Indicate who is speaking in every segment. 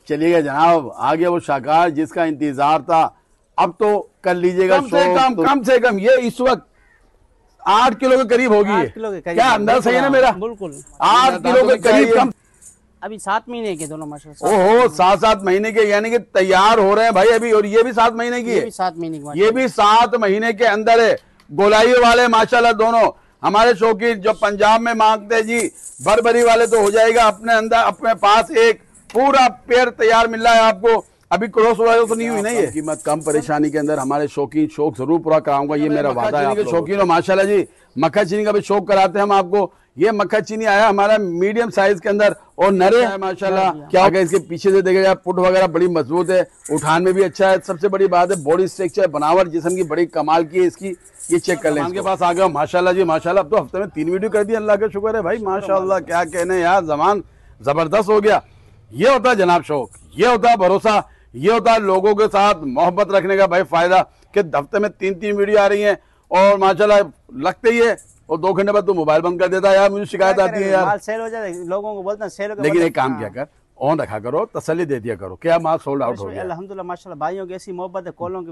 Speaker 1: चलिएगा जनाब, आ गया वो शाकार जिसका इंतजार था। अब तो कर लीजिएगा कम से कम ये इस वक्त 8 किलो के करीब होगी।
Speaker 2: 8 किलो के करीब,
Speaker 1: क्या अंदाज सही है ना मेरा?
Speaker 2: बिल्कुल
Speaker 1: 8 किलो के करीब कम।
Speaker 2: अभी 7 महीने के दोनों माशाल्लाह।
Speaker 1: ओहो 7 महीने के, यानी कि तैयार हो रहे हैं भाई अभी। और ये भी 7 महीने की है,
Speaker 2: ये भी 7 महीने की,
Speaker 1: ये भी 7 महीने के अंदर है। गोलाई वाले माशाल्लाह दोनों हमारे शौकीन जो पंजाब में मांगते हैं जी, बरबरी वाले तो हो जाएगा अपने अंदर। अपने पास एक पूरा पेड़ तैयार मिल रहा है आपको। अभी क्रॉस हुआ तो नहीं हुई, नहीं है कीमत कम परेशानी के अंदर हमारे शौकीन शौक जरूर पूरा कराऊंगा, ये मेरा वादा है। शौकीन हो माशाल्लाह जी, मक्खा चीनी का भी शौक कराते हैं हम आपको। ये मक्खा चीनी आया हमारा मीडियम साइज के अंदर और नरे है माशाल्लाह। क्या होगा इसके पीछे से देखेगा, पुट वगैरह बड़ी मजबूत है, उठान में भी अच्छा है। सबसे बड़ी बात है बॉडी स्ट्रक्चर बनावट जिस्म की बड़ी कमाल की है इसकी। ये चेक कर लें, इनके पास आ गया माशाल्लाह जी माशाल्लाह। अब तो हफ्ते में 3 वीडियो कर दी, अल्लाह का शुक्र है भाई माशाल्लाह। क्या कहने यार, जमान जबरदस्त हो गया। ये होता है जनाब शौक, ये होता है भरोसा, ये होता है लोगों के साथ मोहब्बत रखने का भाई फायदा। कि हफ्ते में 3 वीडियो आ रही हैं और माशाल्लाह लगते ही है। और 2 घंटे बाद तो मोबाइल बंद कर देता है यार, मुझे शिकायत आती है यार।
Speaker 2: माल सेल हो जाता है, लोगों को बोलते हैं सेल हो गया।
Speaker 1: लेकिन एक काम किया कर, ऑन रखा करो, तसल्ली दे दिया करो, क्या माल सोल्ड आउट हो गया।
Speaker 2: अल्हम्दुलिल्लाह माशाल्लाह, भाइयों की ऐसी मोहब्बत है कॉलों की,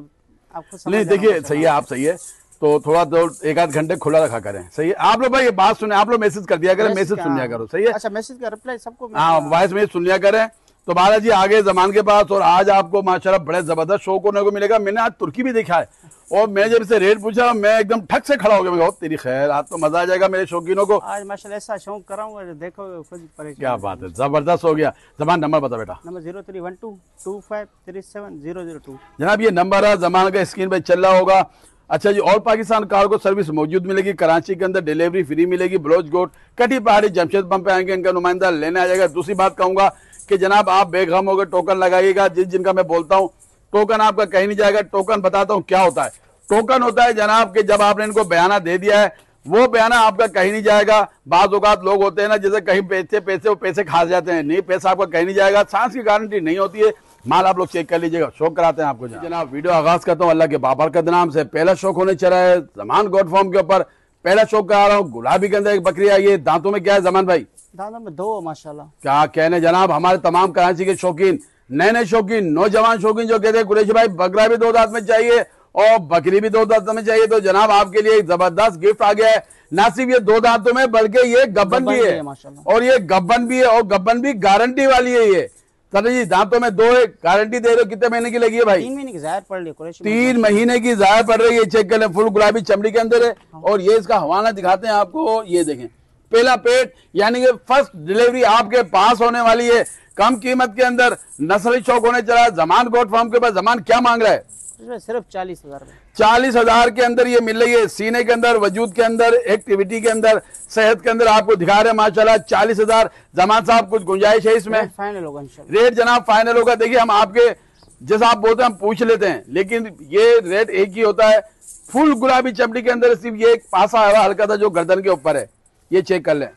Speaker 2: आपको
Speaker 1: नहीं देखिए सही है, आप सही है तो थोड़ा तो 1 आध घंटे खुला रखा करें। सही है आप लोग भाई, ये बात सुने, आप लोग मैसेज कर दिया करें, मैसेज सुन लिया करो। सही है,
Speaker 2: अच्छा मैसेज का रिप्लाई सबको,
Speaker 1: हाँ वॉइस में सुन लिया करें। तो बाला जी आगे जमान के पास। और आज आपको माशाल्लाह बड़े जबरदस्त शौक होने को मिलेगा। मैंने आज तुर्की भी देखा है और मैं जब इसे रेट पूछा मैं एकदम ठक से खड़ा हो गया। मैं तेरी खैर, आज तो मजा आ जाएगा मेरे शौकीनों को।
Speaker 2: आज माशाल्लाह ऐसा शौक कराऊंगा, देखो खुद परेशान।
Speaker 1: क्या बात है, जबरदस्त हो गया। जमान नंबर बता बेटा।
Speaker 2: नंबर 031225370002।
Speaker 1: जनाब ये नंबर है, जमान का स्क्रीन पे चल रहा होगा। अच्छा जी, ऑल पाकिस्तान कार्गो सर्विस मौजूद मिलेगी। कराची के अंदर डिलीवरी फ्री मिलेगी। बलोच गोट कटी पहाड़ी जमशेद पंप पे आएंगे, इनका नुमाइंदा लेने आ जाएगा। दूसरी बात कहूंगा कि जनाब आप बेगम होकर टोकन लगाइएगा। जिनका मैं बोलता हूँ टोकन आपका कहीं नहीं जाएगा। टोकन बताता हूँ क्या होता है। टोकन होता है जनाब कि जब आपने इनको बयाना दे दिया है, वो बयाना आपका कहीं नहीं जाएगा। बाज़ औक़ात लोग होते हैं ना, जैसे कहीं पैसे खा जाते हैं, नहीं पैसा आपका कहीं नहीं जाएगा। सांस की गारंटी नहीं होती है। माल आप लोग चेक कर लीजिएगा, शौक कराते हैं आपको। जनाब वीडियो आगाज करता हूँ अल्लाह के बाबरकत नाम से। पहला शौक होने चला है जमान गोट फॉर्म के ऊपर। पहला शौक करा रहा हूँ, गुलाबी के अंदर एक बकरी आई है। दांतों में क्या है जमान भाई?
Speaker 2: दांतों में 2 माशाल्लाह।
Speaker 1: क्या कहने जनाब, हमारे तमाम कराची के शौकीन, नए शौकीन, नौजवान शौकीन जो कहते हैं कुरैशी भाई बकरा भी 2 दांत में चाहिए और बकरी भी 2 दांतों में चाहिए, तो जनाब आपके लिए एक जबरदस्त गिफ्ट आ गया है। ना सिर्फ ये 2 दांतों में बल्कि ये गब्बन भी है और ये गब्बन भी है और गब्बन भी गारंटी वाली है। ये सर जी दांतों में 2 है, गारंटी दे रहे हो। कितने महीने की लगी है भाई?
Speaker 2: 3 महीने की ज़ाहिर पड़ रही है।
Speaker 1: 3 महीने की ज़ाहिर पड़ रही है। चेक कर लें, फुल गुलाबी चमड़ी के अंदर है। और ये इसका हवाला दिखाते हैं आपको, ये देखें पहला पेट, यानी कि फर्स्ट डिलीवरी आपके पास होने वाली है। कम कीमत के अंदर नस्ली शौक होने चला है। जमान गोट फार्म के पास जमान क्या मांग रहा है?
Speaker 2: सिर्फ 40,000।
Speaker 1: 40,000 के अंदर ये मिल रही है। सीने के अंदर, वजूद के अंदर, एक्टिविटी के अंदर, सेहत के अंदर आपको दिखा रहे हैं माशाल्लाह। 40,000। जमान साहब कुछ गुंजाइश है इसमें?
Speaker 2: फाइनल होगा इंशाल्लाह।
Speaker 1: रेट जनाब फाइनल होगा। देखिए हम आपके जैसा आप बोलते हैं हम पूछ लेते हैं, लेकिन ये रेट एक ही होता है। फुल गुलाबी चमड़ी के अंदर सिर्फ ये एक पासा आया हल्का था जो गर्दन के ऊपर है, ये चेक कर लें।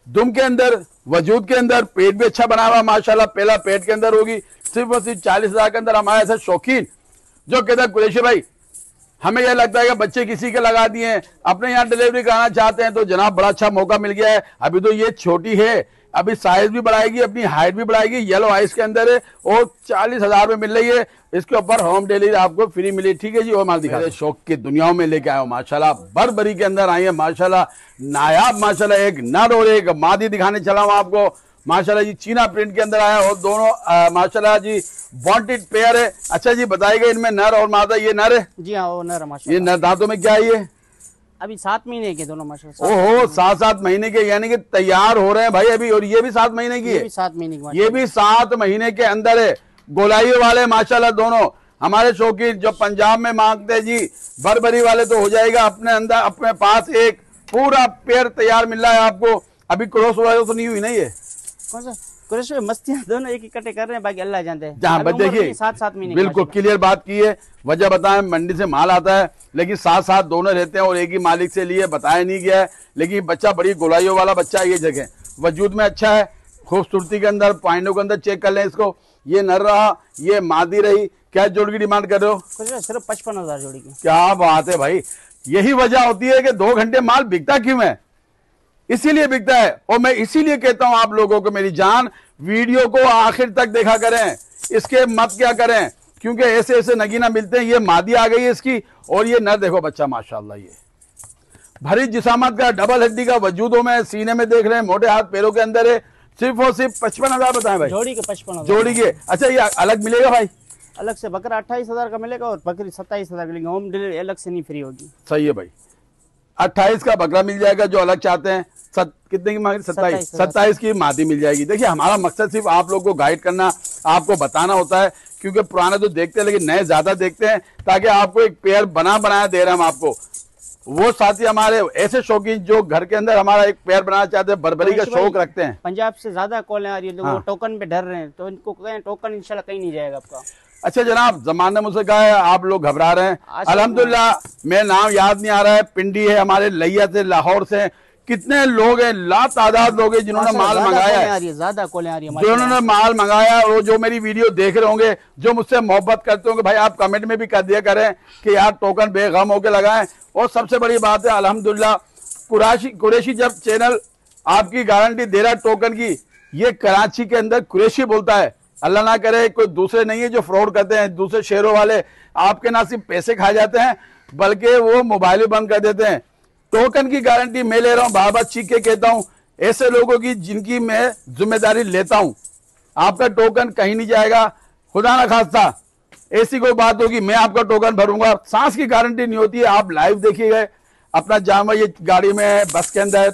Speaker 1: दुम के अंदर, वजूद के अंदर, पेट भी अच्छा बना हुआ माशाल्लाह। पहला पेट के अंदर होगी। सिर्फ और सिर्फ 40,000 के अंदर हमारे ऐसे शौकीन जो कहते हैं कुरैशी भाई हमें यह लगता है कि बच्चे किसी के लगा दिए हैं, अपने यहाँ डिलीवरी कराना चाहते हैं, तो जनाब बड़ा अच्छा मौका मिल गया है। अभी तो ये छोटी है, अभी साइज भी बढ़ाएगी, अपनी हाइट भी बढ़ाएगी। येलो आइस के अंदर है और 40,000 में मिल रही है। इसके ऊपर होम डिलीवरी आपको फ्री मिली। ठीक है जी, और माल दिखा शौक की दुनियाओं में लेके आया माशाल्लाह। बरबरी के अंदर आई है माशाल्लाह, नायाब माशाल्लाह। एक नर और एक मादी दिखाने चला हूं आपको माशाल्लाह जी। चीना प्रिंट के अंदर आया और दोनों माशाल्लाह जी बॉन्टेड पेयर है। अच्छा जी बताइएगा, इनमें नर और मादा? ये नर है
Speaker 2: जी हाँ, वो नर माशाल्लाह।
Speaker 1: ये नर दांतों में क्या है? ये
Speaker 2: अभी 7 महीने के दोनों माशाल्लाह।
Speaker 1: ओहो 7 महीने के, यानी कि तैयार हो रहे हैं भाई अभी। और ये भी 7 महीने की है।
Speaker 2: 7 महीने की,
Speaker 1: ये भी 7 महीने के अंदर है। गोलाई वाले माशाल्लाह दोनों हमारे शौकीन जो पंजाब में मांगते हैं जी, बरबरी वाले तो हो जाएगा अपने अंदर। अपने पास एक पूरा पेड़ तैयार मिल रहा है आपको। अभी क्रॉस हुआ तो नहीं हुई, नहीं है?
Speaker 2: कौन सा कुरैशी मस्तियां दोनों एक इकट्ठे कर रहे हैं, बाकी अल्लाह जानते हैं।
Speaker 1: जहाँ बस देखिए
Speaker 2: 7 महीने
Speaker 1: बिल्कुल क्लियर बात की है। वजह बताएं, मंडी से माल आता है लेकिन साथ दोनों रहते हैं और एक ही मालिक से लिए बताया नहीं गया है। लेकिन बच्चा बड़ी गोलाइयों वाला बच्चा है। ये जगह वजूद में अच्छा है, खूबसूरती के अंदर, पॉइंटों के अंदर चेक कर लें इसको। ये नर रहा, ये मादी रही। क्या जोड़ की डिमांड कर रहे हो?
Speaker 2: सिर्फ 55,000 जोड़ी की।
Speaker 1: क्या बात है भाई, यही वजह होती है कि 2 घंटे माल बिकता क्यों है। इसीलिए बिकता है। और मैं इसीलिए कहता हूं आप लोगों को, मेरी जान, वीडियो को आखिर तक देखा करें, इसके मत क्या करें, क्योंकि ऐसे ऐसे नगीना मिलते हैं। ये मादी आ गई है इसकी, और ये नर देखो बच्चा, माशाल्लाह, ये भरी जिसामत का, डबल हड्डी का वजूदों में, सीने में देख रहे हैं, मोटे हाथ पैरों के अंदर है। सिर्फ और सिर्फ 55,000 बताएं भाई,
Speaker 2: जोड़ी के 55,000
Speaker 1: जोड़ी के। अच्छा, ये अलग मिलेगा भाई?
Speaker 2: अलग से बकरा 28,000 का मिलेगा और बकरी 27,000 का मिलेगा। होम डिलीवरी अलग से नहीं फ्री होगी।
Speaker 1: सही है भाई, 28 का बकरा मिल जाएगा जो अलग चाहते हैं। कितने की मांगी? 27 की मादी मिल जाएगी। देखिए, हमारा मकसद सिर्फ आप लोग को गाइड करना, आपको बताना होता है, क्योंकि पुराने तो देखते हैं लेकिन नए ज्यादा देखते हैं, ताकि आपको एक पेयर बनाया दे रहे हैं हम आपको। वो साथी हमारे ऐसे शौकीन जो घर के अंदर हमारा एक पेयर बनाना चाहते हैं, बर्बरी का शौक रखते हैं।
Speaker 2: पंजाब से ज्यादा कॉलें आ रही है,
Speaker 1: हाँ।
Speaker 2: वो टोकन पे डर रहे हैं, तो इनको कहें टोकन इंशाल्लाह कहीं नहीं जाएगा आपका।
Speaker 1: अच्छा जनाब, जमान ने मुझसे कहा है आप लोग घबरा रहे हैं। अल्हम्दुलिल्लाह, मेरा नाम याद नहीं आ रहा है, पिंडी है हमारे, लैया से, लाहौर से, कितने लोग हैं, लातादाद लोग हैं जिन्होंने माल मंगाया है,
Speaker 2: ज्यादा कॉलें आ रही है,
Speaker 1: जिन्होंने माल मंगाया। और जो मेरी वीडियो देख रहे होंगे, जो मुझसे मोहब्बत करते होंगे, भाई आप कमेंट में भी कर दिया करें कि यार टोकन बेगम होके लगाएं। और सबसे बड़ी बात है, अल्हम्दुलिल्लाह, कुरैशी जब चैनल आपकी गारंटी दे रहा है टोकन की, ये कराची के अंदर कुरैशी बोलता है। अल्लाह ना करे कोई दूसरे नहीं है जो फ्रॉड करते हैं, दूसरे शहरों वाले आपके ना सिर्फ पैसे खा जाते हैं, बल्कि वो मोबाइल बंद कर देते हैं। टोकन की गारंटी मैं ले रहा हूं, बार बार चीख के कहता हूं, ऐसे लोगों की जिनकी मैं जिम्मेदारी लेता हूं। आपका टोकन कहीं नहीं जाएगा, खुदा ना खास्ता ऐसी कोई बात होगी मैं आपका टोकन भरूंगा। सांस की गारंटी नहीं होती है। आप लाइव देखिए अपना जानवर, ये गाड़ी में, बस के अंदर,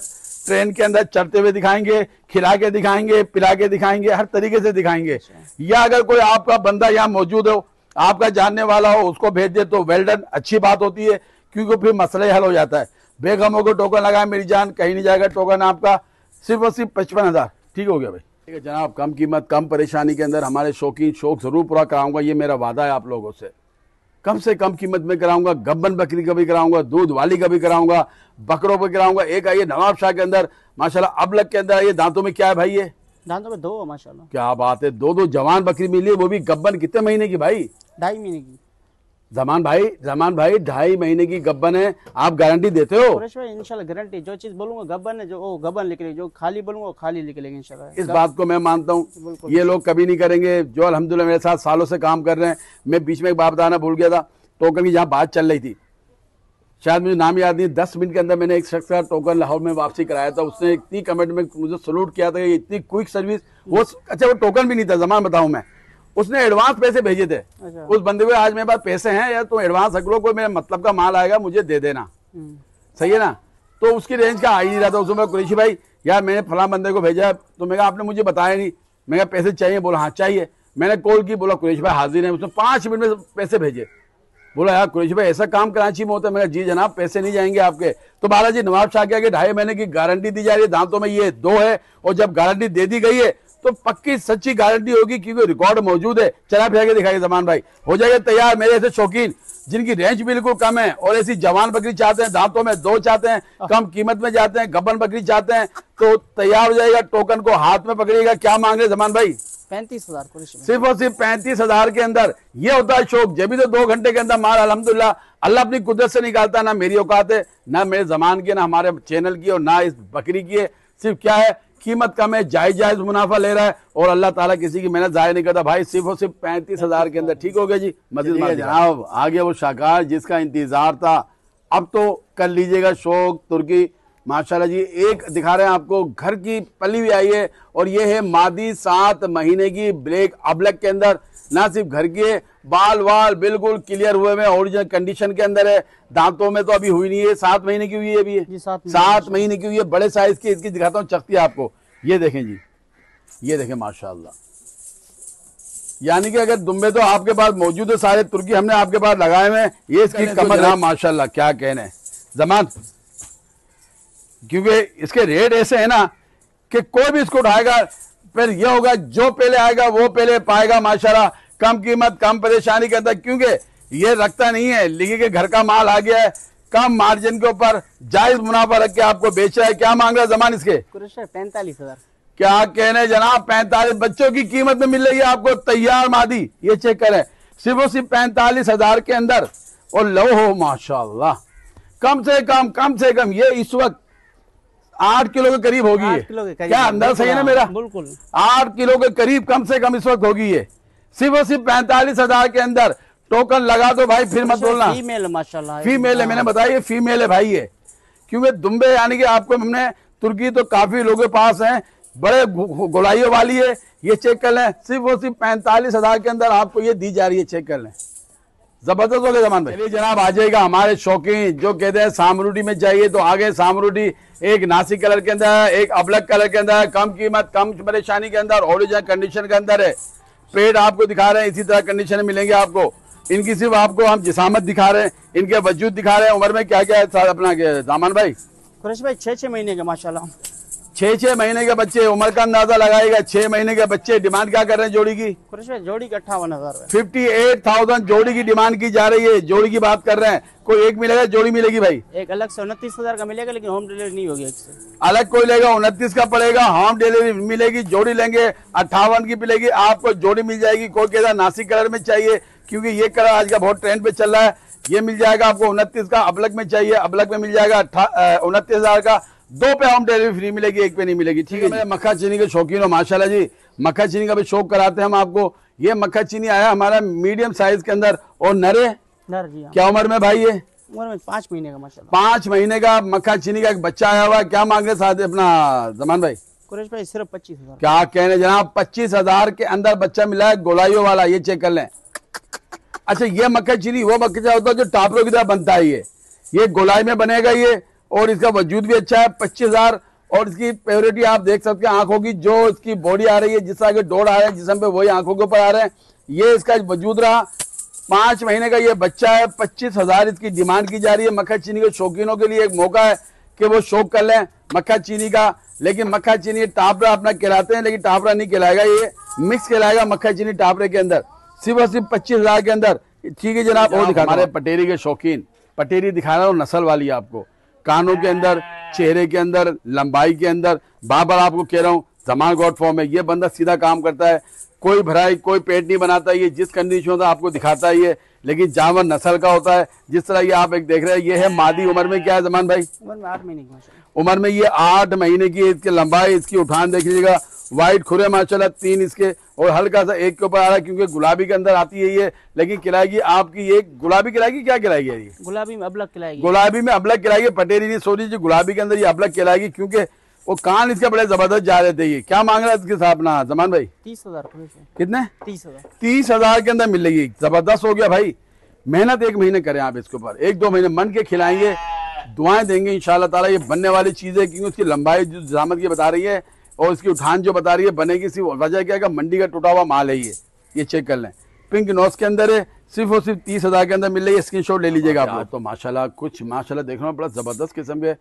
Speaker 1: ट्रेन के अंदर चढ़ते हुए दिखाएंगे, खिला के दिखाएंगे, पिला के दिखाएंगे, हर तरीके से दिखाएंगे। या अगर कोई आपका बंदा यहाँ मौजूद हो, आपका जानने वाला हो, उसको भेज दे तो वेल डन, अच्छी बात होती है, क्योंकि फिर मसला हल हो जाता है। बेगमों को टोकन लगाए, मेरी जान, कहीं नहीं जाएगा टोकन आपका, सिर्फ और सिर्फ 55,000। ठीक हो गया भाई? ठीक है जनाब, कम कीमत, कम परेशानी के अंदर हमारे शौकीन शौक जरूर पूरा कराऊंगा, ये मेरा वादा है आप लोगों से कम कीमत में कराऊंगा। गब्बन बकरी का भी कराऊंगा, दूध वाली का भी कराऊंगा, बकरों पर कराऊंगा। एक आइए नवाब शाह के अंदर माशाल्लाह, अबलग के अंदर आइए, दांतों में क्या है भाई? ये
Speaker 2: दांतों में 2 माशाल्लाह।
Speaker 1: क्या बात है, 2 जवान बकरी मिली है, वो भी गब्बन। कितने महीने की भाई?
Speaker 2: 2.5 महीने की।
Speaker 1: जमान भाई 2.5 महीने की गब्बन है, आप गारंटी देते हो?
Speaker 2: इंशाल्लाह गारंटी, जो चीज बोलूंगा गब्बन है, जो वो गब्बन निकलेगी, जो खाली बोलूंगा वो खाली निकलेगी इंशाल्लाह।
Speaker 1: इस बात को मैं मानता हूँ, ये लोग कभी नहीं करेंगे जो अल्हम्दुलिल्लाह मेरे साथ सालों से काम कर रहे हैं। मैं बीच में एक बात बताना भूल गया था, टोकन की जहाँ बात चल रही थी, शायद मुझे नाम याद नहीं, 10 मिनट के अंदर मैंने एक शख्स का टोकन लाहौर में वापसी कराया था। उसने इतनी कमेंट में मुझे सलूट किया था, इतनी क्विक सर्विस। वो अच्छा, वो टोकन भी नहीं था, जमान बताऊं मैं, उसने एडवांस पैसे भेजे थे। उस बंदे को आज मेरे पास पैसे हैं यार, तो एडवांस रख लो, कोई मेरे मतलब का माल आएगा मुझे दे देना, सही है ना? तो उसकी रेंज का आ ही नहीं रहा था। उसमें कुरैशी भाई यार मैंने फलां बंदे को भेजा, तो मैं कहा आपने मुझे बताया नहीं। मैं कहा पैसे चाहिए, बोला हाँ चाहिए। मैंने कॉल की, बोला कुरैशी भाई हाजिर है। उसने 5 मिनट में पैसे भेजे। बोला यार कुरैशी भाई ऐसा काम कराची में होता है? मैं कहा जी जनाब पैसे नहीं जाएंगे आपके। तो बालाजी नवाब शाह के आगे 2.5 महीने की गारंटी दी जा रही है, दांतों में ये 2 है, और जब गारंटी दे दी गई है तो पक्की सच्ची गारंटी होगी, क्योंकि रिकॉर्ड मौजूद है। चला फिर के दिखाइए जमान भाई, हो जाएगा तैयार। मेरे ऐसे शौकीन जिनकी रेंज बिल्कुल कम है और ऐसी जवान बकरी चाहते हैं, दांतों में 2 चाहते हैं, कम कीमत में जाते हैं, गब्बन बकरी चाहते हैं, तो तैयार हो जाएगा। टोकन को हाथ में पकड़िएगा। क्या मांग रहे जमान भाई?
Speaker 2: 35,000।
Speaker 1: सिर्फ और सिर्फ 35,000 के अंदर। ये होता है शौक। जब भी तो 2 घंटे के अंदर माल अल्हम्दुलिल्लाह अल्लाह अपनी कुदरत से निकालता है। ना मेरी औकात है, ना मेरे जमान की, ना हमारे चैनल की, और ना इस बकरी की है। सिर्फ क्या है, कीमत कम है, जायज मुनाफा ले रहा है, और अल्लाह ताला किसी की मेहनत जाया नहीं करता भाई। सिर्फ और सिर्फ 35,000 के अंदर। ठीक हो गया जी? मजीद जनाब आ गया वो शाकार जिसका इंतजार था। अब तो कर लीजिएगा शौक तुर्की माशाल्लाह जी। एक दिखा रहे हैं आपको, घर की पली हुई आई है, और ये है मादी 7 महीने की, ब्लैक अबलक के अंदर। ना सिर्फ घर की है, बाल वाल बिल्कुल क्लियर हुए में, ओरिजिनल कंडीशन के अंदर है। दांतों में तो अभी हुई नहीं है, 7 महीने की हुई है अभी। 7 महीने की हुई है, बड़े साइज की। इसकी दिखाता हूँ चख्ती आपको, ये देखें जी, ये देखें माशाल्लाह। यानी कि अगर दुम्बे तो आपके पास मौजूद है सारे, तुर्की हमने आपके पास लगाए हुए हैं। ये इसकी कमर, हाँ माशाल्लाह, क्या कहने जमान, क्योंकि इसके रेट ऐसे है ना कि कोई भी इसको उठाएगा, फिर यह होगा जो पहले आएगा वो पहले पाएगा माशाल्लाह। कम कीमत, कम परेशानी के अंदर, क्योंकि ये रखता नहीं है, लिखी के घर का माल आ गया है, कम मार्जिन के ऊपर जायज मुनाफा रख के आपको बेच रहा है। क्या मांग रहा है जमान इसके?
Speaker 2: 45,000।
Speaker 1: क्या कहने जनाब, 45 बच्चों की कीमत में मिल रही है आपको तैयार मादी। ये चेक करें, सिर्फ और सिर्फ 45,000 के अंदर। और लो हो माशाल्लाह, कम से कम ये इस वक्त 8 किलो के करीब होगी
Speaker 2: 8
Speaker 1: ये।
Speaker 2: किलो के करीब।
Speaker 1: क्या अंदर सही है ना मेरा?
Speaker 2: बिल्कुल
Speaker 1: 8 किलो के करीब कम से कम इस वक्त होगी ये। सिर्फ और सिर्फ 45,000 के अंदर टोकन लगा दो भाई, फिर मत बोलना।
Speaker 2: फीमेल है माशाल्लाह,
Speaker 1: फीमेल है, मैंने बताया ये फीमेल है भाई ये। क्योंकि दुम्बे यानी कि आपको हमने तुर्की तो काफी लोगों के पास हैं, बड़े गोलाइयों वाली है। ये चेक कर लें, सिर्फ और सिर्फ 45,000 के अंदर आपको ये दी जा रही है। चेक कर लें, जबरदस्त हो गया जमान भाई। चलिए जनाब, आ जाएगा हमारे शौकीन जो कहते हैं सामरूडी में चाहिए तो आगे सामरूडी, एक नासिक कलर के अंदर, एक अबलक कलर के अंदर, कम कीमत कम परेशानी के अंदर, ओरिजिनल कंडीशन के अंदर है। पेड़ आपको दिखा रहे हैं, इसी तरह कंडीशन में मिलेंगे आपको। इनकी सिर्फ आपको हम जिसामत दिखा रहे हैं, इनके वजूद दिखा रहे हैं। उम्र में क्या क्या है अपना दामन भाई?
Speaker 2: कुरैश भाई 6-6 महीने का माशाल्लाह।
Speaker 1: 6-6 महीने के बच्चे, उम्र का अंदाजा लगाएगा। 6 महीने के बच्चे। डिमांड क्या कर रहे हैं जोड़ी की?
Speaker 2: कुरैश भाई जोड़ी का 58,000
Speaker 1: 58,000 जोड़ी की डिमांड की जा रही है। जोड़ी की बात कर रहे हैं। कोई एक मिलेगा, जोड़ी मिलेगी भाई?
Speaker 2: एक अलग से 29,000 का मिलेगा, लेकिन होम डिलीवरी नहीं होगी।
Speaker 1: अलग कोई लेगा 29 का पड़ेगा, होम डिलीवरी मिलेगी। जोड़ी लेंगे 58 की मिलेगी आपको, जोड़ी मिल जाएगी। कोई कहता नासिक कलर में चाहिए, क्योंकि ये कलर आज का बहुत ट्रेंड पे चल रहा है, ये मिल जाएगा आपको 29 का। अबलक में चाहिए, अबलक में मिल जाएगा 29,000 का। 2 पे होम डिलीवरी फ्री मिलेगी, 1 पे नहीं मिलेगी। ठीक है, मक्खा चीनी के शौकीन हो माशाल्लाह जी। मक्खा चीनी का भी शौक कराते हैं हम आपको। ये मक्खा चीनी आया हमारा मीडियम साइज के अंदर और नरे।
Speaker 2: नर जी हाँ।
Speaker 1: क्या उम्र में भाई? ये
Speaker 2: उम्र में 5 महीने का माशाल्लाह।
Speaker 1: 5 महीने का मक्खा चीनी का एक बच्चा आया हुआ है। क्या मांग रहे साथ अपना जमान भाई?
Speaker 2: कुरैश भाई सिर्फ 25,000।
Speaker 1: क्या कहने जनाब, 25,000 के अंदर बच्चा मिला है, गोलाइयों वाला। ये चेक कर लें। अच्छा, ये मक्खा चीनी वो मक्खा होता है जो टापरों की तरह बनता है। ये गोलाई में बनेगा ये, और इसका वजूद भी अच्छा है। 25,000 और इसकी प्योरिटी आप देख सकते हैं आंखों की, जो इसकी बॉडी आ रही है, जिस तरह के डोर आ रहे हैं जिसम पे, वही आंखों के ऊपर आ रहे हैं। ये इसका वजूद रहा। 5 महीने का ये बच्चा है। 25,000 इसकी डिमांड की जा रही है। मक्खा चीनी के शौकीनों के लिए एक मौका है कि वो शौक कर लें मक्खा चीनी का। लेकिन मक्खा चीनी टापरा अपना कहलाते हैं, लेकिन टापरा नहीं कहलाएगा, ये मिक्स कहलाएगा मक्खा चीनी टापरे के अंदर। सिर्फ और सिर्फ 25,000 के अंदर। ठीक है जनाब, वो दिखा हमारे पटेरी के शौकीन। पटेरी दिखा रहा हूँ नस्ल वाली आपको, कानों के अंदर, चेहरे के अंदर, लंबाई के अंदर। बार आपको कह रहा हूँ जमान गॉड फॉर्म है। ये बंदा सीधा काम करता है, कोई भराई कोई पेट नहीं बनाता। ये जिस कंडीशन होता है आपको दिखाता है ये, लेकिन जानवर नस्ल का होता है। जिस तरह ये आप एक देख रहे हैं, ये है मादी। उम्र में क्या है जमान भाई?
Speaker 2: उम्र में 8 महीने की माशाल्लाह।
Speaker 1: उम्र में ये 8 महीने की। इसकी लंबाई, इसकी उठान देख लीजिएगा, व्हाइट खुरे माशाल्लाह 3 इसके, और हल्का सा एक के ऊपर आ रहा है, क्योंकि गुलाबी के अंदर आती है ये। लेकिन खिलाएगी आपकी ये गुलाबी खिलाएगी, क्या खिलाएगी ये?
Speaker 2: गुलाबी में अबलक खिलाएगी।
Speaker 1: गुलाबी में अबलक खिलाएगी। पटेरी नहीं, सोनी जी, गुलाबी के अंदर ये अबलक खिलाएगी, क्योंकि वो कान इसके बड़े जबरदस्त जा रहे थे। ये क्या मांग रहा है इसके साथ अपना जमान भाई?
Speaker 2: 30,000।
Speaker 1: कितने?
Speaker 2: 30,000।
Speaker 1: 30,000 के अंदर मिलेगी। जबरदस्त हो गया भाई। मेहनत 1 महीने करें आप इसके ऊपर, 1-2 महीने मन के खिलाएंगे, दुआएं देंगे इंशाल्लाह ताला। ये बनने वाली चीज है, क्योंकि उसकी लंबाई जो जामत की बता रही है और इसकी उठान जो बता रही है, बनेगी। सिर्फ वजह क्या है, मंडी का टूटा हुआ माल है ये चेक कर लें। पिंक नोस के अंदर है, सिर्फ और सिर्फ 30,000 के अंदर मिल रही है। स्क्रीनशॉट ले लीजिएगा आप। तो माशाल्लाह कुछ माशाल्लाह देख रहा हूँ, बड़ा जबरदस्त किस्म के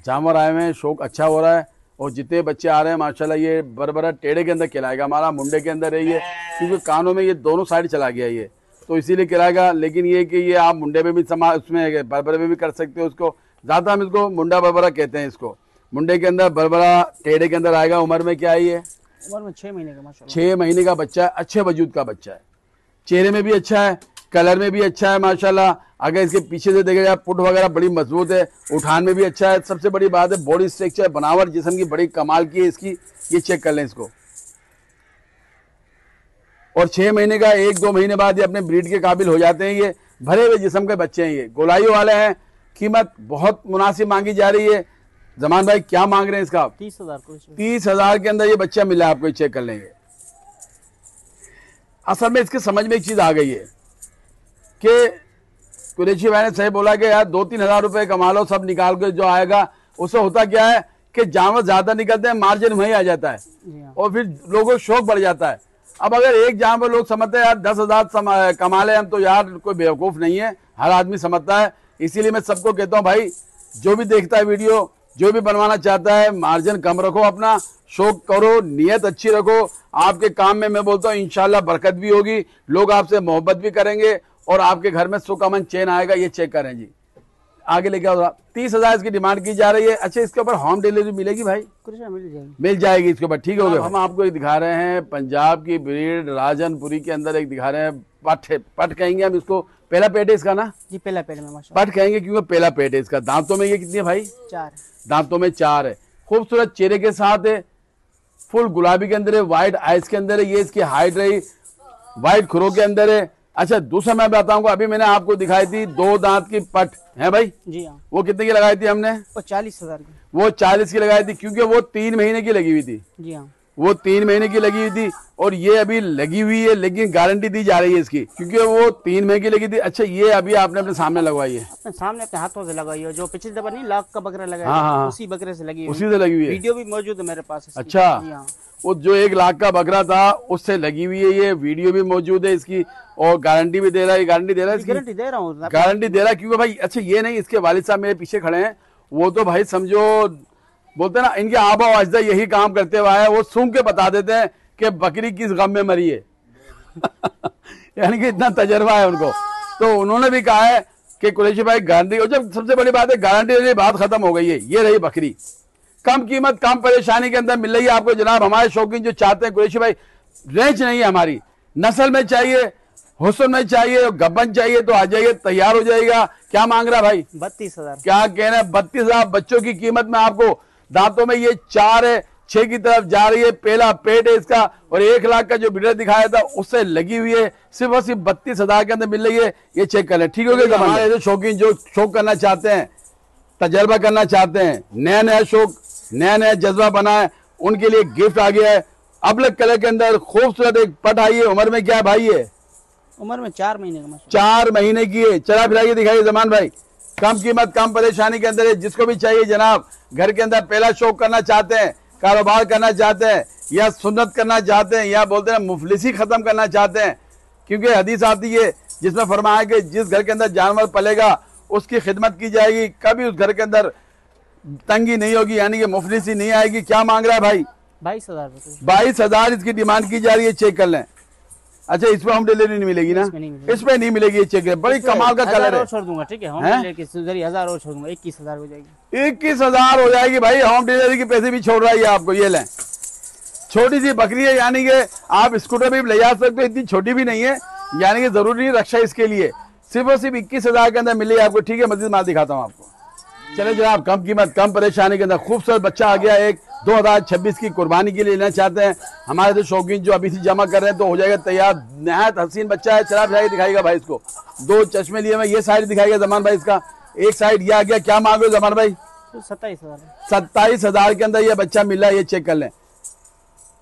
Speaker 1: जानवर आए हुए हैं। शौक अच्छा हो रहा है, और जितने बच्चे आ रहे हैं माशाल्लाह, ये बरबरा टेढ़े के अंदर खिलाएगा हमारा, मुंडे के अंदर है ये, क्योंकि कानों में ये दोनों साइड चला गया ये, तो इसीलिए खिलाएगा। लेकिन ये कि ये आप मुंडे में भी उसमें बरबरे में भी कर सकते हो उसको। ज़्यादा हम इसको मुंडा बरबरा कहते हैं इसको। मुंडे के अंदर बरबरा टेढ़े के अंदर आएगा। उम्र में क्या है ये?
Speaker 2: उम्र में 6 महीने का माशाल्लाह।
Speaker 1: 6 महीने का बच्चा है। अच्छे वजूद का बच्चा है, चेहरे में भी अच्छा है, कलर में भी अच्छा है माशाल्लाह। अगर इसके पीछे से देखा जाए, पुट वगैरह बड़ी मजबूत है, उठान में भी अच्छा है। सबसे बड़ी बात है बॉडी स्ट्रक्चर, बनावट जिस्म की बड़ी कमाल की है इसकी। ये चेक कर लें इसको। और 6 महीने का 1-2 महीने बाद ये अपने ब्रीड के काबिल हो जाते हैं। ये भरे हुए जिस्म के बच्चे हैं, ये गोलाइयों वाले हैं। कीमत बहुत मुनासिब मांगी जा रही है। जमान भाई क्या मांग रहे हैं इसका?
Speaker 2: 30,000।
Speaker 1: 30,000 के अंदर ये बच्चा मिला है आपको, ये चेक कर लेंगे। असल में इसके समझ में एक चीज आ गई है कि कुरैशी भाई ने सही बोला कि यार 2-3 हज़ार रुपए कमा लो, सब निकाल के जो आएगा। उससे होता क्या है कि जानवर ज्यादा निकलते हैं, मार्जिन वहीं आ जाता है, और फिर लोगों को शौक बढ़ जाता है। अब अगर एक जानवर लोग समझते हैं यार 10,000 कमा ले हम, तो यार कोई बेवकूफ नहीं है, हर आदमी समझता है। इसीलिए मैं सबको कहता हूँ भाई, जो भी देखता है वीडियो, जो भी बनवाना चाहता है, मार्जिन कम रखो, अपना शौक करो, नियत अच्छी रखो। आपके काम में मैं बोलता हूँ इंशाल्लाह बरकत भी होगी, लोग आपसे मोहब्बत भी करेंगे, और आपके घर में सुख अमन चैन आएगा। ये चेक करें जी। आगे लेके आओ। 30,000 इसकी डिमांड की जा रही है। अच्छा, इसके ऊपर होम डिलीवरी मिलेगी भाई? मिल जाएगी इसके ऊपर। ठीक हो गया। हम आपको एक दिखा रहे हैं पंजाब की ब्रीड, राजनपुरी के अंदर एक दिखा रहे हैं पट कहेंगे हम इसको, पहला पेट है इसका ना,
Speaker 2: जी पहला पेड़ में माशाल्लाह।
Speaker 1: पट कहेंगे क्योंकि पहला पेट है इसका। दांतों में ये कितनी है भाई?
Speaker 2: 4।
Speaker 1: दांतों में 4 है। खूबसूरत चेहरे के साथ है, फुल गुलाबी के अंदर है, व्हाइट आइज के अंदर है। ये इसकी हाइट रही, व्हाइट खुरों के अंदर है। अच्छा दूसरा मैं बताऊंगा, अभी मैंने आपको दिखाई थी 2 दांत की पट है भाई,
Speaker 2: जी हाँ।
Speaker 1: वो कितने की लगाई थी हमने?
Speaker 2: वो 40,000 की।
Speaker 1: वो 40 की लगाई थी, क्योंकि वो 3 महीने की लगी हुई थी।
Speaker 2: जी हाँ।
Speaker 1: वो 3 महीने की लगी हुई थी और ये अभी लगी हुई है, लेकिन गारंटी दी जा रही है इसकी, क्योंकि वो 3 महीने की लगी थी। अच्छा ये अभी आपने अपने सामने लगवाई है?
Speaker 2: अपने सामने अपने हाथों से लगाई है, जो पिछली दफा नहीं लाख का बकरा लगाया
Speaker 1: हाँ, हाँ।
Speaker 2: उसी बकरे से लगी हुई।
Speaker 1: उसी से लगी हुई है।
Speaker 2: वीडियो भी मौजूद है मेरे पास इसकी।
Speaker 1: अच्छा।
Speaker 2: जी हाँ।
Speaker 1: वो जो 1 लाख का बकरा था उससे लगी हुई है, ये वीडियो भी मौजूद है इसकी, और गारंटी भी दे रहा है। गारंटी दे रहा है इसकी?
Speaker 2: गारंटी दे रहा हूँ।
Speaker 1: गारंटी दे रहा है, क्योंकि भाई अच्छा ये नहीं, इसके वालिद साहब मेरे पीछे खड़े हैं, वो तो भाई समझो बोलते हैं ना, इनके आबा व अजदा यही काम करते हुए आए, वो सूंघ के बता देते हैं कि बकरी किस गम में मरी है। यानी कि इतना तजर्बा है उनको। तो उन्होंने भी कहा है कि कुरैशी भाई गारंटी, और जब सबसे बड़ी बात है गारंटी वाली बात खत्म हो गई है। ये रही बकरी, कम कीमत कम परेशानी के अंदर मिल रही है आपको जनाब। हमारे शौकीन जो चाहते हैं कुरैशी भाई, रेंज नहीं है हमारी, नस्ल में चाहिए, हुस्न में चाहिए, गब्बन चाहिए तो आ जाइए, तैयार हो जाएगा। क्या मांग रहा भाई?
Speaker 2: 32,000।
Speaker 1: क्या कहना है? 32,000। बच्चों की कीमत में आपको, दांतों में ये 4 है, 6 की तरफ जा रही है, पहला पेट है इसका, और 1 लाख का जो वीडियो दिखाया था उससे लगी हुई है, सिर्फ और सिर्फ 32,000 के अंदर मिल रही है। ये चेक कर लें, ठीक हो गया? हमारे जो शौकीन जो शौक करना चाहते हैं, तजर्बा करना चाहते हैं, नया नया शौक, नया नया जज्बा बना है, उनके लिए गिफ्ट आ गया है। अबलग कलर के अंदर खूबसूरत एक पट आई है। उम्र में क्या भाई है?
Speaker 2: उम्र में 4 महीने का।
Speaker 1: 4 महीने की है। चला फिराइए, दिखाइए जमान भाई। कम कीमत कम परेशानी के अंदर है, जिसको भी चाहिए जनाब। घर के अंदर पहला शौक करना चाहते हैं, कारोबार करना चाहते हैं, या सुन्नत करना चाहते हैं, या बोलते हैं मुफलिसी खत्म करना चाहते हैं, क्योंकि हदीस आती है जिसमें फरमाया कि जिस घर के अंदर जानवर पलेगा उसकी खिदमत की जाएगी, कभी उस घर के अंदर तंगी नहीं होगी, यानी कि मुफलिसी नहीं आएगी। क्या मांग रहा है भाई?
Speaker 2: 22,000।
Speaker 1: 22,000 इसकी डिमांड की जा रही है। चेक कर लें। अच्छा इसमें होम डिलीवरी नहीं मिलेगी ना? इसमें नहीं मिलेगी। ये चेक करें, बड़ी कमाल का कलर है।
Speaker 2: छोड़ दूंगा, ठीक है? होम डिलीवरी के जरिए 1000 और छोड़ दूंगा, 21,000 हो जाएगी।
Speaker 1: 21,000 हो जाएगी भाई। होम डिलीवरी के पैसे भी छोड़ रहा है आपको। ये लें, छोटी सी बकरी है, यानी कि आप स्कूटर भी ले जा सकते हो, इतनी छोटी भी नहीं है, यानी कि जरूरी नहीं रक्षा इसके लिए। सिर्फ और सिर्फ 21,000 के अंदर मिलेगी आपको, ठीक है? मजीद माल दिखाता हूँ आपको। चले जनाब, कम कीमत कम परेशानी के अंदर खूबसूरत बच्चा आ गया एक, 2026 की कुर्बानी के लिए लेना चाहते हैं हमारे तो शौकीन, जो अभी से जमा कर रहे हैं, तो हो जाएगा तैयार। नहायत हसीन बच्चा है। चला फिराई दिखाएगा भाई इसको। 2 चश्मे लिए मैं, ये साइड दिखाएगा जमान भाई इसका, एक साइड ये आ गया। क्या मांग रहे हो जमान भाई?
Speaker 2: 27,000।
Speaker 1: 27,000 के अंदर ये बच्चा मिल रहा है। ये चेक कर लें,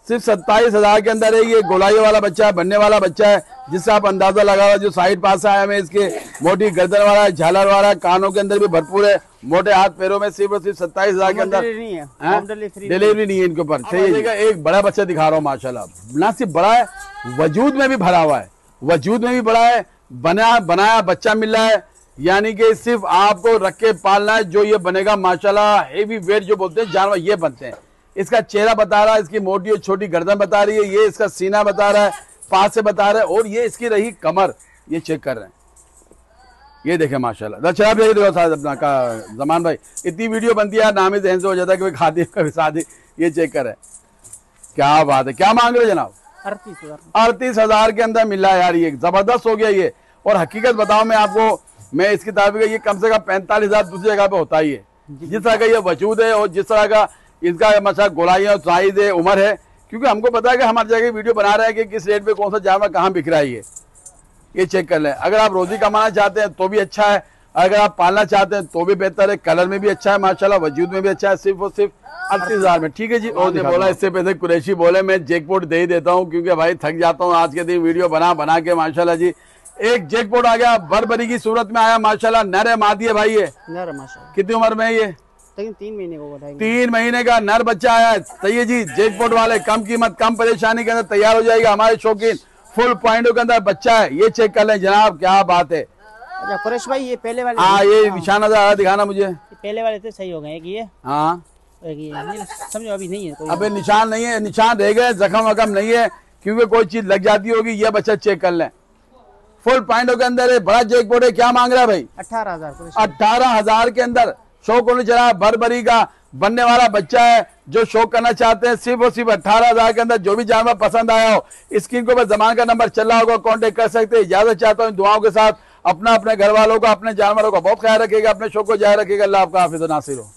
Speaker 1: सिर्फ 27,000 के अंदर है। ये गोलाई वाला बच्चा है, बनने वाला बच्चा है, जिससे आप अंदाजा लगा रहा, जो साइड पास आया में इसके, मोटी गर्दन वाला है, झालर वाला है, कानों के अंदर भी भरपूर है, मोटे हाथ पैरों में। सिर्फ और सिर्फ 27,000 के अंदर
Speaker 2: नहीं है,
Speaker 1: डिलीवरी नहीं है इनके ऊपर। सही है। एक बड़ा बच्चा दिखा रहा हूँ माशाल्लाह, ना सिर्फ बड़ा है, वजूद में भी भरा हुआ है, वजूद में भी बड़ा है, बनाया बच्चा मिल रहा है, यानी कि सिर्फ आपको रख के पालना है। जो ये बनेगा माशाल्लाह हेवी वेट जो बोलते हैं जानवर, ये बनते हैं। इसका चेहरा बता रहा है, इसकी मोटी और छोटी गर्दन बता रही है, ये इसका सीना बता रहा है, पास से बता रहा है, और ये इसकी रही कमर, ये चेक कर रहे हैं। ये देखें माशाल्लाह। अच्छा आप अपना का जमान भाई, इतनी वीडियो बनती है नाम ही जहन से हो जाता है कि खादी कभी शादी। ये चेक कर रहे हैं, क्या बात है। क्या मांग रहे हो जनाब?
Speaker 2: 38,000।
Speaker 1: 38,000 के अंदर मिला यार, ये जबरदस्त हो गया ये। और हकीकत बताऊं मैं आपको, मैं इसकी तारीफ, ये कम से कम 45,000 दूसरी जगह पे होता ही है। जिस तरह का ये वजूद है और जिस तरह का इसका मसा गोलाई और साइज है, उम्र है, क्योंकि हमको पता है कि हमारी जगह वीडियो बना रहे हैं कि किस रेट पे कौन सा जानवर कहाँ बिक रहा है। ये चेक कर लें। अगर आप रोजी कमाना चाहते हैं तो भी अच्छा है, अगर आप पालना चाहते हैं तो भी बेहतर है। कलर में भी अच्छा है माशाल्लाह, वजूद में भी अच्छा है। सिर्फ और सिर्फ 38,000 में, ठीक है जी। और बोला इससे पहले कुरैशी बोले, मैं जैकपॉट दे ही देता हूँ, क्योंकि भाई थक जाता हूँ आज के दिन वीडियो बना के माशाल्लाह जी। एक जैकपॉट आ गया, बरबरी की सूरत में आया माशाल्लाह, नर है मादी है भाई? ये
Speaker 2: नर माशाल्लाह।
Speaker 1: कितनी उम्र में है ये?
Speaker 2: 3 महीने को बताएंगे।
Speaker 1: 3 महीने का नर बच्चा आया है। सही है जी। जैकपॉट वाले, कम कीमत कम परेशानी के अंदर तैयार हो जाएगा हमारे शौकीन, फुल पॉइंटों के अंदर बच्चा है। ये चेक कर लें जनाब, क्या बात है।
Speaker 2: अच्छा कुरैश भाई, ये पहले वाले,
Speaker 1: हाँ ये निशाना जरा दिखाना मुझे।
Speaker 2: पहले वाले थे सही हो गए, एक ये,
Speaker 1: हाँ
Speaker 2: एक ये, समझो अभी नहीं है कोई।
Speaker 1: अबे निशान नहीं है, निशान रह गए, जख्म वखम नहीं है, क्योंकि कोई चीज लग जाती होगी। ये बच्चा चेक कर लें, फुल पॉइंटों के अंदर है, बड़ा जैकपॉट है। क्या मांग रहा है भाई?
Speaker 2: 18,000।
Speaker 1: 18,000 के अंदर शौक होने चला, बरबरी का बनने वाला बच्चा है। जो शौक करना चाहते हैं, सिर्फ और सिर्फ 18,000 के अंदर जो भी जानवर पसंद आया हो, स्क्रीन के ऊपर जमान का नंबर चल रहा होगा, कांटेक्ट कर सकते हैं। इजाजत चाहता हूँ दुआओं के साथ। अपना अपने घर वालों का, अपने जानवरों का बहुत ख्याल रखिएगा, अपने शौक को जारी रखिएगा। अल्लाह आपका हाफिज़ व नासिर हो।